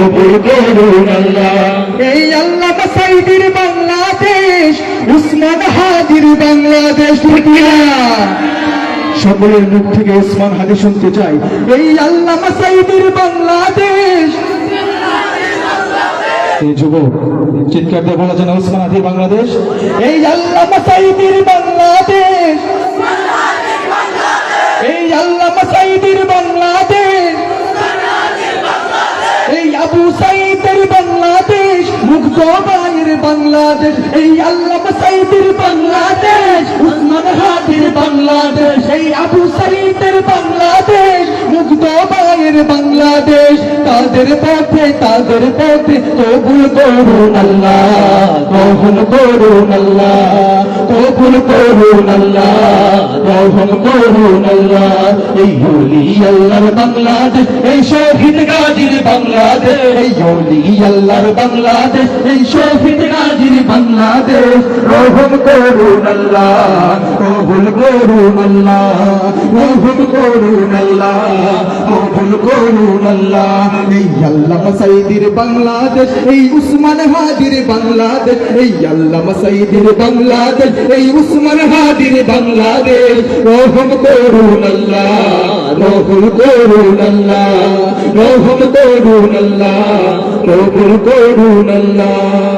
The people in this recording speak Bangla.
কবুল করুন আল্লাহ। এই আল্লামা সাঈদীর বাংলাদেশ, উসমান হাদির বাংলাদেশ। সকলের মুখ থেকে উসমান হাদি শুনতে চাই। এই আল্লামা সাঈদীর বাংলাদেশ। এই যুবক চিৎকার দিয়ে বলা যায় না উসমান হাদির বাংলাদেশ। এই আল্লামা সাঈদীর বাংলাদেশ, এই আল্লামা সাঈদীর বাংলাদেশ, এই আবু সাঈদের বাংলাদেশ, মুগ্ধ ভাইয়ের বাংলাদেশ। এই আল্লামা সাঈদীর বাংলাদেশ, উসমান হাদির বাংলাদেশ, এই আবু সাঈদের বাংলাদেশ, মুগ্ধ ভাইয়ের বাংলাদেশ। তাদের পথে কবুল করুন আল্লাহ, কবুল করুন আল্লাহ, কবুল করুন আল্লাহ, কবুল করুন আল্লাহ। এই ওলি আল্লাহর বাংলাদেশ, এই শহীদ গাজীর বাংলাদেশ, এই ওলি আল্লাহর বাংলাদেশ, এই শহীদ গাজীর বাংলাদেশ। রহম করুন আল্লাহ, কবুল করুন আল্লাহ, কবুল করুন আল্লাহ, কবুল করুন আল্লাহ। এই আল্লামা সাঈদীর বাংলাদেশ, এই উসমান হাদির বাংলাদেশ, এই আল্লামা সাঈদীর বাংলাদেশ, এই উসমান হাদির বাংলাদেশ। রহম করুন আল্লাহ, রহম করুন আল্লাহ, রহম করুন আল্লাহ, কবুল করুন আল্লাহ।